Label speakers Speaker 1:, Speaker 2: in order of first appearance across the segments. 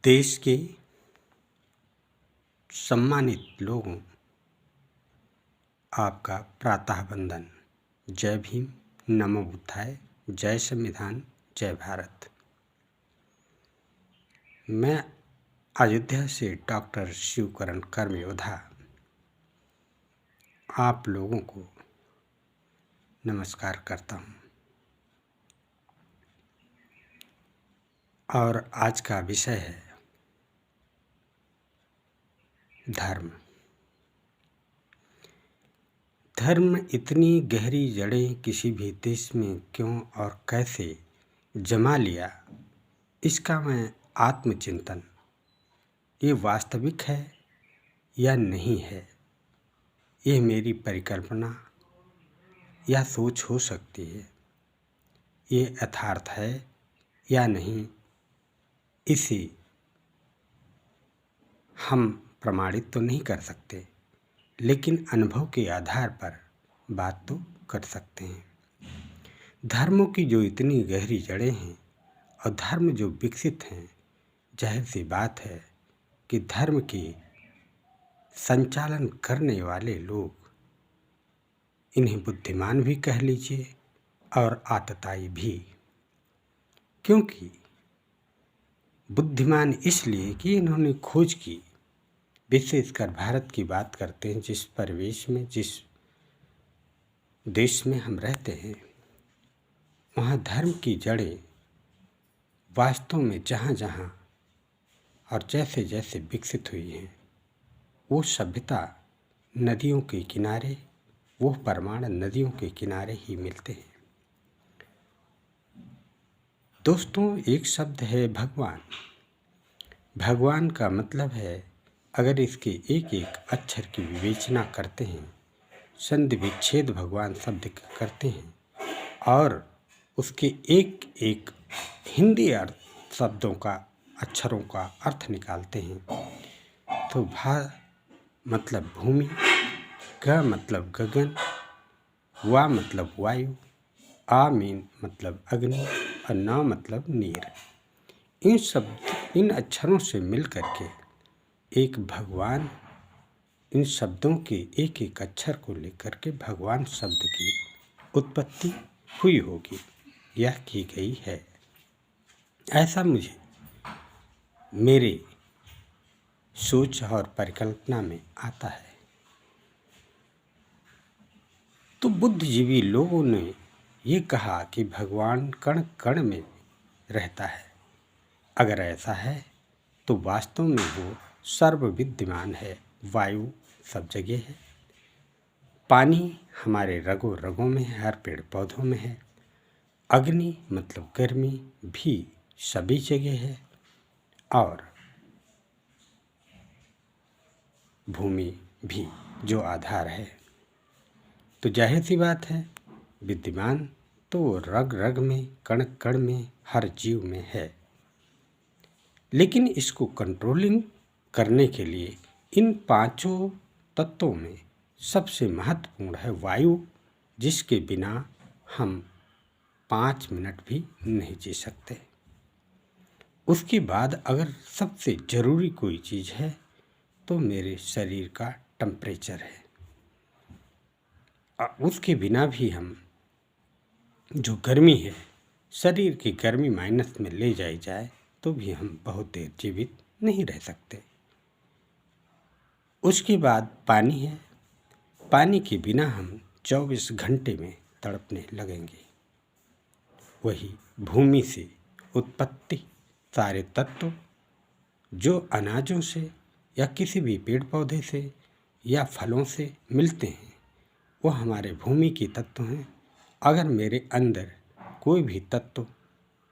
Speaker 1: देश के सम्मानित लोगों, आपका प्रातः वंदन। जय भीम, नमो बुद्धाय, जय संविधान, जय भारत। मैं अयोध्या से डॉक्टर शिवकरण कर्मयोद्धा आप लोगों को नमस्कार करता हूँ। और आज का विषय है धर्म। धर्म इतनी गहरी जड़ें किसी भी देश में क्यों और कैसे जमा लिया, इसका मैं आत्मचिंतन, ये वास्तविक है या नहीं है, ये मेरी परिकल्पना या सोच हो सकती है, ये यथार्थ है या नहीं, इसे हम प्रमाणित तो नहीं कर सकते, लेकिन अनुभव के आधार पर बात तो कर सकते हैं। धर्मों की जो इतनी गहरी जड़ें हैं और धर्म जो विकसित हैं, जाहिर सी बात है कि धर्म के संचालन करने वाले लोग, इन्हें बुद्धिमान भी कह लीजिए और आतताई भी। क्योंकि बुद्धिमान इसलिए कि इन्होंने खोज की, विशेषकर भारत की बात करते हैं, जिस परिवेश में, जिस देश में हम रहते हैं, वहाँ धर्म की जड़ें वास्तव में जहाँ जहाँ और जैसे जैसे विकसित हुई हैं, वो सभ्यता नदियों के किनारे, वो प्रमाण नदियों के किनारे ही मिलते हैं। दोस्तों, एक शब्द है भगवान। भगवान का मतलब है, अगर इसके एक एक अक्षर की विवेचना करते हैं, संधि विच्छेद भगवान शब्द करते हैं और उसके एक एक हिंदी अर्थ शब्दों का, अक्षरों का अर्थ निकालते हैं, तो भा मतलब भूमि, ग मतलब गगन, वा मतलब वायु, आ मीन मतलब अग्नि और ना मतलब नीर। इन अक्षरों से मिल करके एक भगवान, इन शब्दों के एक एक अक्षर को लेकर के भगवान शब्द की उत्पत्ति हुई होगी, यह की गई है। ऐसा मुझे मेरे सोच और परिकल्पना में आता है। तो बुद्धिजीवी लोगों ने ये कहा कि भगवान कण कण में रहता है। अगर ऐसा है तो वास्तव में वो सर्वविद्यमान है। वायु सब जगह है, पानी हमारे रगों रगों में है, हर पेड़ पौधों में है, अग्नि मतलब गर्मी भी सभी जगह है, और भूमि भी जो आधार है। तो जाहिर सी बात है, विद्यमान तो रग रग में, कण कण में, हर जीव में है। लेकिन इसको कंट्रोलिंग करने के लिए इन पांचों तत्वों में सबसे महत्वपूर्ण है वायु, जिसके बिना हम 5 मिनट भी नहीं जी सकते। उसके बाद अगर सबसे ज़रूरी कोई चीज़ है तो मेरे शरीर का टेम्परेचर है। उसके बिना भी हम, जो गर्मी है, शरीर की गर्मी माइनस में ले जाई जाए तो भी हम बहुत देर जीवित नहीं रह सकते। उसके बाद पानी है। पानी के बिना हम 24 घंटे में तड़पने लगेंगे। वही भूमि से उत्पत्ति सारे तत्व जो अनाजों से या किसी भी पेड़ पौधे से या फलों से मिलते हैं, वो हमारे भूमि के तत्व हैं। अगर मेरे अंदर कोई भी तत्व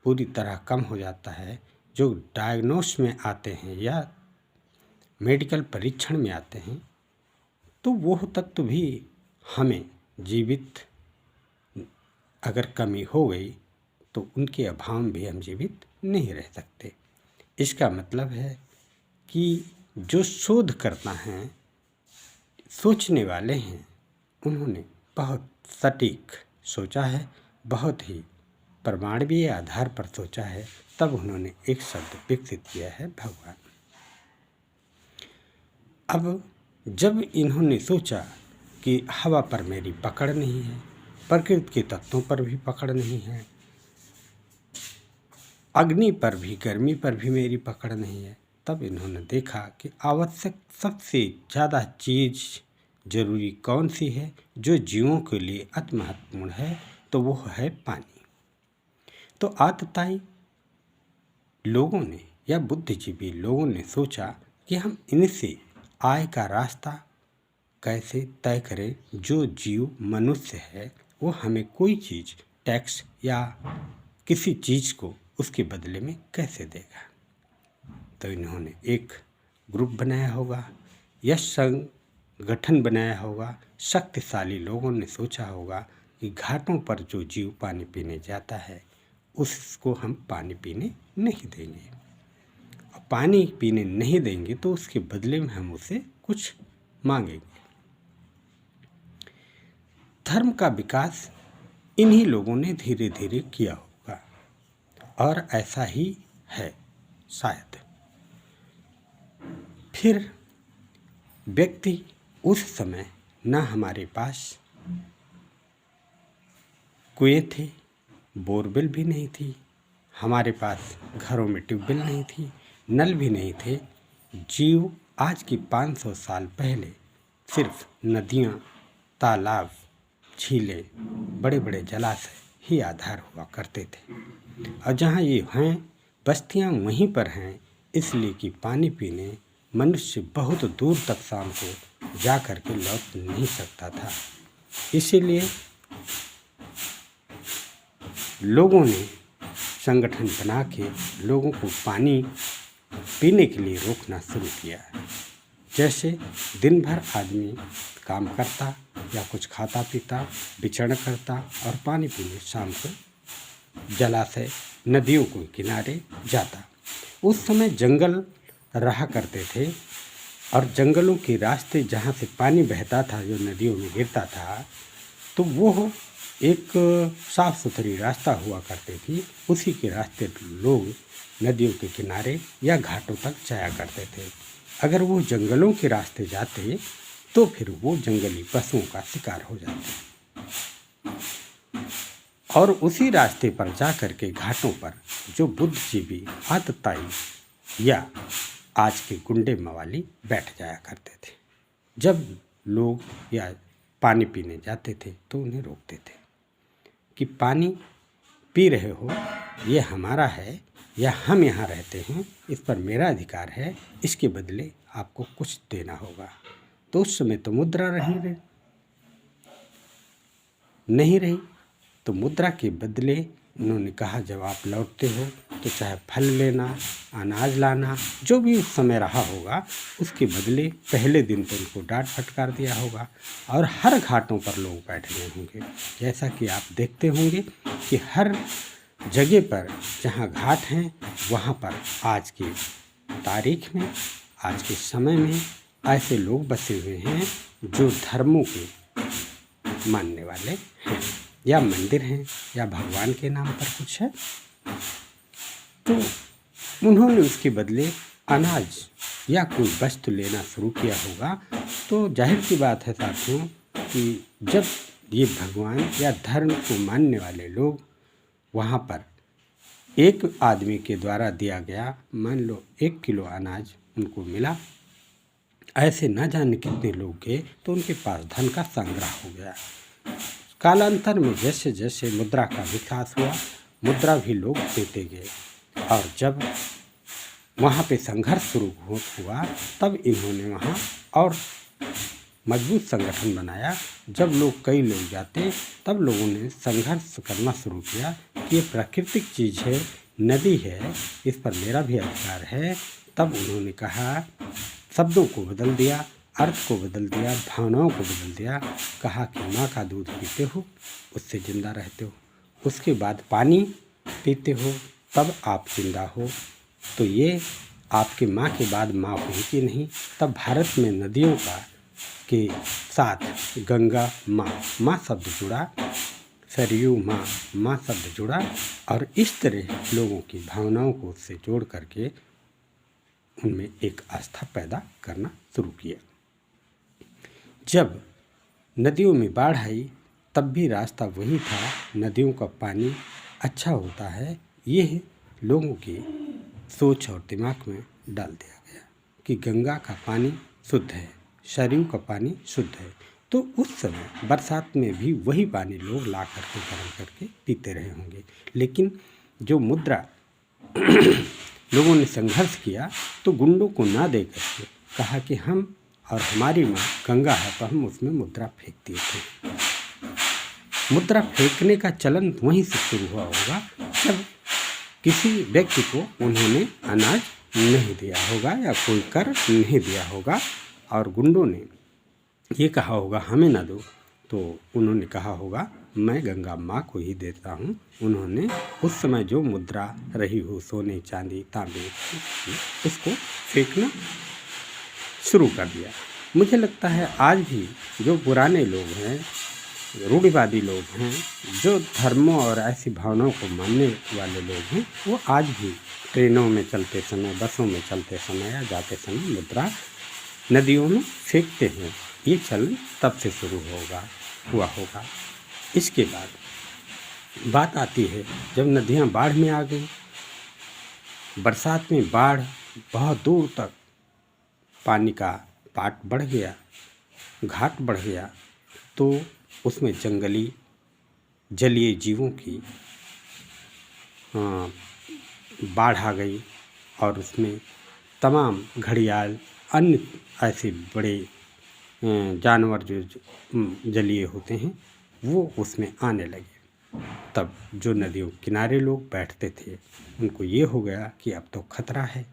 Speaker 1: पूरी तरह कम हो जाता है, जो डायग्नोस में आते हैं या मेडिकल परीक्षण में आते हैं, तो वो तत्व भी हमें जीवित, अगर कमी हो गई तो उनके अभाव में भी हम जीवित नहीं रह सकते। इसका मतलब है कि जो शोध करता है, सोचने वाले हैं, उन्होंने बहुत सटीक सोचा है, बहुत ही परमाणवीय आधार पर सोचा है, तब उन्होंने एक शब्द विकसित किया है, भगवान। अब जब इन्होंने सोचा कि हवा पर मेरी पकड़ नहीं है, प्रकृति के तत्वों पर भी पकड़ नहीं है, अग्नि पर भी, गर्मी पर भी मेरी पकड़ नहीं है, तब इन्होंने देखा कि आवश्यक सबसे ज़्यादा चीज़ जरूरी कौन सी है, जो जीवों के लिए अति महत्वपूर्ण है, तो वो है पानी। तो आतताई लोगों ने या बुद्धिजीवी लोगों ने सोचा कि हम इनसे आय का रास्ता कैसे तय करें। जो जीव मनुष्य है वो हमें कोई चीज़ टैक्स या किसी चीज़ को उसके बदले में कैसे देगा। तो इन्होंने एक ग्रुप बनाया होगा या संगठन बनाया होगा। शक्तिशाली लोगों ने सोचा होगा कि घाटों पर जो जीव पानी पीने जाता है उसको हम पानी पीने नहीं देंगे, और पानी पीने नहीं देंगे तो उसके बदले में हम उसे कुछ मांगेंगे। धर्म का विकास इन्हीं लोगों ने धीरे धीरे किया होगा, और ऐसा ही है शायद। फिर व्यक्ति उस समय ना हमारे पास कुएं थे, बोरवेल भी नहीं थी, हमारे पास घरों में ट्यूबवेल नहीं थी, नल भी नहीं थे। जीव आज की 500 साल पहले सिर्फ नदियाँ, तालाब, झीलें, बड़े बड़े जलाशय ही आधार हुआ करते थे, और जहाँ ये हैं बस्तियाँ वहीं पर हैं, इसलिए कि पानी पीने मनुष्य बहुत दूर तक शाम को जा कर के लौट नहीं सकता था। इसीलिए लोगों ने संगठन बना के लोगों को पानी पीने के लिए रोकना शुरू किया। जैसे दिन भर आदमी काम करता या कुछ खाता पीता, विचरण करता और पानी पीने शाम को जलाशय, नदियों के किनारे जाता। उस समय जंगल रहा करते थे, और जंगलों के रास्ते जहाँ से पानी बहता था, जो नदियों में गिरता था, तो वो एक साफ सुथरी रास्ता हुआ करती थी। उसी के रास्ते लोग नदियों के किनारे या घाटों तक जाया करते थे। अगर वो जंगलों के रास्ते जाते तो फिर वो जंगली पशुओं का शिकार हो जाते, और उसी रास्ते पर जा कर के घाटों पर जो बुद्धिजीवी, आतताई या आज के गुंडे मवाली बैठ जाया करते थे। जब लोग या पानी पीने जाते थे तो उन्हें रोकते थे कि पानी पी रहे हो, ये हमारा है, या हम यहाँ रहते हैं, इस पर मेरा अधिकार है, इसके बदले आपको कुछ देना होगा। तो उस समय तो मुद्रा नहीं रही, तो मुद्रा के बदले उन्होंने कहा जब आप लौटते हो तो चाहे फल लेना, अनाज लाना, जो भी उस समय रहा होगा, उसके बदले पहले दिन तो उनको डांट फटकार दिया होगा। और हर घाटों पर लोग बैठ गए होंगे, जैसा कि आप देखते होंगे कि हर जगह पर जहाँ घाट हैं वहाँ पर आज की तारीख में, आज के समय में ऐसे लोग बसे हुए हैं जो धर्मों के मानने वाले हैं, या मंदिर हैं, या भगवान के नाम पर कुछ है। तो उन्होंने उसके बदले अनाज या कोई वस्तु लेना शुरू किया होगा। तो जाहिर सी बात है साथियों कि जब ये भगवान या धर्म को मानने वाले लोग वहाँ पर एक आदमी के द्वारा दिया गया, मान लो 1 किलो अनाज उनको मिला, ऐसे न जाने कितने लोग गए तो उनके पास धन का संग्रह हो गया। कालांतर में जैसे जैसे मुद्रा का विकास हुआ, मुद्रा भी लोग देते गए, और जब वहाँ पे संघर्ष शुरू हुआ तब इन्होंने वहाँ और मजबूत संगठन बनाया। जब लोग कई लोग जाते तब लोगों ने संघर्ष करना शुरू किया कि ये प्राकृतिक चीज़ है, नदी है, इस पर मेरा भी अधिकार है। तब उन्होंने कहा, शब्दों को बदल दिया, अर्थ को बदल दिया, भावनाओं को बदल दिया, कहा कि माँ का दूध पीते हो उससे जिंदा रहते हो, उसके बाद पानी पीते हो तब आप जिंदा हो। तो ये आपके माँ के बाद माँ हुई कि नहीं। तब भारत में नदियों का के साथ गंगा माँ शब्द जुड़ा, सरयू माँ शब्द जुड़ा और इस तरह लोगों की भावनाओं को उससे जोड़ करके उनमें एक आस्था पैदा करना शुरू किया। जब नदियों में बाढ़ आई तब भी रास्ता वही था, नदियों का पानी अच्छा होता है, यह लोगों की सोच और दिमाग में डाल दिया गया कि गंगा का पानी शुद्ध है, सरयू का पानी शुद्ध है। तो उस समय बरसात में भी वही पानी लोग ला करके गर्म करके पीते रहे होंगे। लेकिन जो मुद्रा लोगों ने संघर्ष किया तो गुंडों को ना दे करके कहा कि हम और हमारी माँ गंगा है तो हम उसमें मुद्रा फेंक दिए थे। मुद्रा फेंकने का चलन वहीं से शुरू हुआ होगा जब किसी व्यक्ति को उन्होंने अनाज नहीं दिया होगा या कोई कर नहीं दिया होगा और गुंडों ने ये कहा होगा हमें ना दो, तो उन्होंने कहा होगा मैं गंगा माँ को ही देता हूँ। उन्होंने उस समय जो मुद्रा रही हो सोने चांदी तांबे उसको फेंकना शुरू कर दिया। मुझे लगता है आज भी जो पुराने लोग हैं, रूढ़िवादी लोग हैं, जो धर्मों और ऐसी भावनाओं को मानने वाले लोग हैं, वो आज भी ट्रेनों में चलते समय, बसों में चलते समय या जाते समय मुद्रा नदियों में फेंकते हैं। ये चलन तब से शुरू हुआ होगा। इसके बाद बात आती है जब नदियाँ बाढ़ में आ गई, बरसात में बाढ़ बहुत दूर तक पानी का पाट बढ़ गया, घाट बढ़ गया, तो उसमें जंगली जलीय जीवों की बाढ़ आ गई और उसमें तमाम घड़ियाल अन्य ऐसे बड़े जानवर जो जलीय होते हैं वो उसमें आने लगे। तब जो नदियों किनारे लोग बैठते थे उनको ये हो गया कि अब तो खतरा है,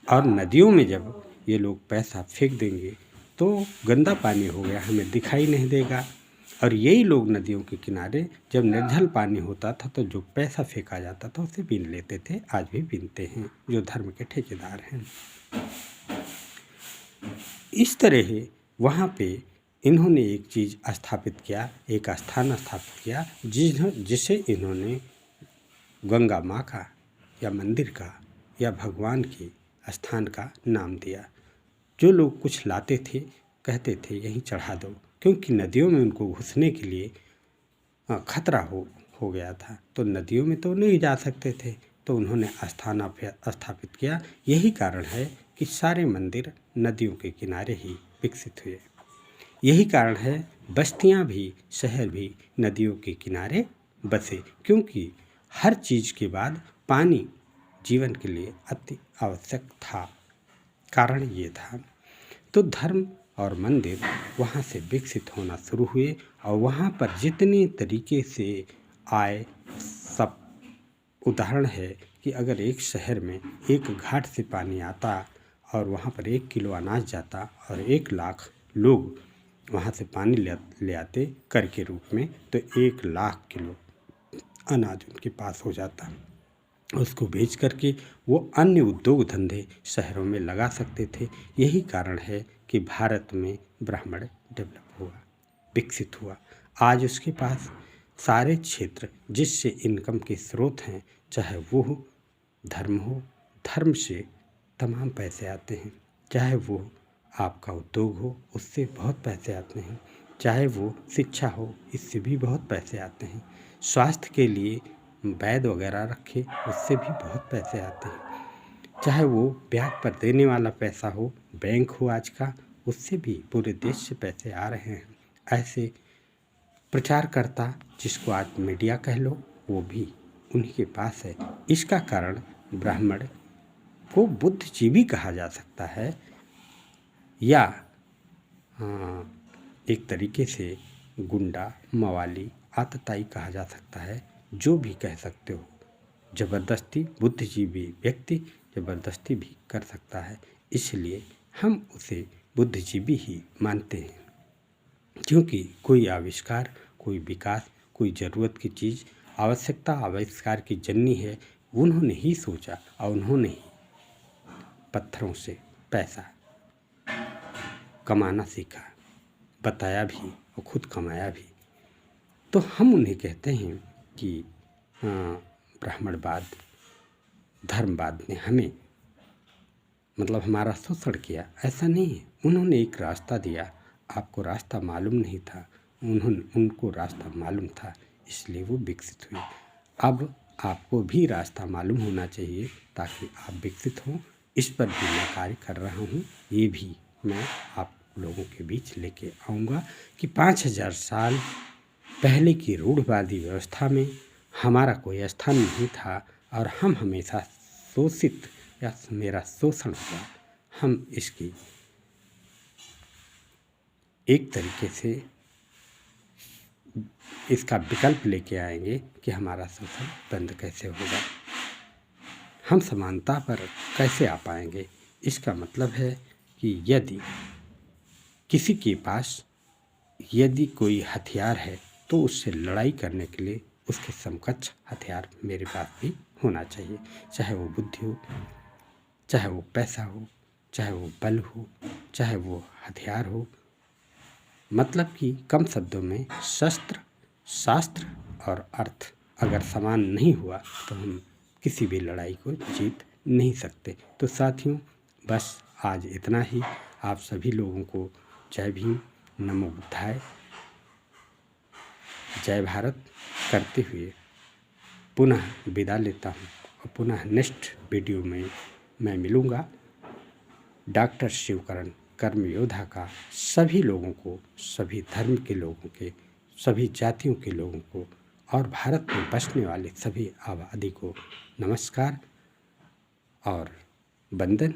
Speaker 1: और नदियों में जब ये लोग पैसा फेंक देंगे तो गंदा पानी हो गया, हमें दिखाई नहीं देगा। और यही लोग नदियों के किनारे जब निर्जल पानी होता था तो जो पैसा फेंका जाता था उसे बीन लेते थे, आज भी बीनते हैं जो धर्म के ठेकेदार हैं। इस तरह वहाँ पे इन्होंने एक चीज़ स्थापित किया, एक स्थान स्थापित किया जिसे इन्होंने गंगा माँ का या मंदिर का या भगवान के स्थान का नाम दिया। जो लोग कुछ लाते थे कहते थे यहीं चढ़ा दो, क्योंकि नदियों में उनको घुसने के लिए खतरा हो गया था, तो नदियों में तो नहीं जा सकते थे, तो उन्होंने स्थान स्थापित किया। यही कारण है कि सारे मंदिर नदियों के किनारे ही विकसित हुए। यही कारण है बस्तियां भी, शहर भी नदियों के किनारे बसे, क्योंकि हर चीज़ के बाद पानी जीवन के लिए अति आवश्यक था। कारण ये था। तो धर्म और मंदिर वहाँ से विकसित होना शुरू हुए और वहाँ पर जितने तरीके से आए, सब उदाहरण है कि अगर एक शहर में एक घाट से पानी आता और वहाँ पर 1 किलो अनाज जाता और 1 लाख लोग वहाँ से पानी ले आते कर के रूप में, तो 1 लाख किलो अनाज उनके पास हो जाता। उसको बेच करके वो अन्य उद्योग धंधे शहरों में लगा सकते थे। यही कारण है कि भारत में ब्राह्मण डेवलप हुआ, विकसित हुआ। आज उसके पास सारे क्षेत्र जिससे इनकम के स्रोत हैं, चाहे वो धर्म हो, धर्म से तमाम पैसे आते हैं, चाहे वो आपका उद्योग हो उससे बहुत पैसे आते हैं, चाहे वो शिक्षा हो इससे भी बहुत पैसे आते हैं, स्वास्थ्य के लिए वैद्य वगैरह रखे उससे भी बहुत पैसे आते हैं, चाहे वो ब्याज पर देने वाला पैसा हो, बैंक हो आज का, उससे भी पूरे देश से पैसे आ रहे हैं। ऐसे प्रचारकर्ता जिसको आज मीडिया कह लो वो भी उन्हीं के पास है। इसका कारण ब्राह्मण को बुद्धिजीवी कहा जा सकता है या एक तरीके से गुंडा, मवाली, आतताई कहा जा सकता है, जो भी कह सकते हो। ज़बरदस्ती बुद्धिजीवी व्यक्ति ज़बरदस्ती भी कर सकता है, इसलिए हम उसे बुद्धिजीवी ही मानते हैं, क्योंकि कोई आविष्कार, कोई विकास, कोई ज़रूरत की चीज़, आवश्यकता आविष्कार की जननी है, उन्होंने ही सोचा और उन्होंने ही पत्थरों से पैसा कमाना सीखा, बताया भी और खुद कमाया भी। तो हम उन्हें कहते हैं कि ब्राह्मणवाद, धर्मवाद ने हमें मतलब हमारा शोषण किया। ऐसा नहीं है, उन्होंने एक रास्ता दिया, आपको रास्ता मालूम नहीं था, उनको रास्ता मालूम था, इसलिए वो विकसित हुए। अब आपको भी रास्ता मालूम होना चाहिए ताकि आप विकसित हों। इस पर भी मैं कार्य कर रहा हूँ। ये भी मैं आप लोगों के बीच लेके आऊँगा कि 5000 साल पहले की रूढ़िवादी व्यवस्था में हमारा कोई स्थान नहीं था और हम हमेशा शोषित या मेरा शोषण हुआ। हम इसकी एक तरीके से इसका विकल्प लेके आएंगे कि हमारा शोषण बंद कैसे होगा, हम समानता पर कैसे आ पाएंगे। इसका मतलब है कि यदि किसी के पास यदि कोई हथियार है तो उससे लड़ाई करने के लिए उसके समकक्ष हथियार मेरे पास भी होना चाहिए, चाहे वो बुद्धि हो, चाहे वो पैसा हो, चाहे वो बल हो, चाहे वो हथियार हो। मतलब कि कम शब्दों में शस्त्र, शास्त्र और अर्थ अगर समान नहीं हुआ तो हम किसी भी लड़ाई को जीत नहीं सकते। तो साथियों, बस आज इतना ही। आप सभी लोगों को जय भीम, नमो बुद्धाय, जय भारत करते हुए पुनः विदा लेता हूँ और पुनः नेक्स्ट वीडियो में मैं मिलूँगा। डॉक्टर शिवकरण कर्म योद्धा का सभी लोगों को, सभी धर्म के लोगों के, सभी जातियों के लोगों को और भारत में बसने वाले सभी आबादी को नमस्कार और वंदन।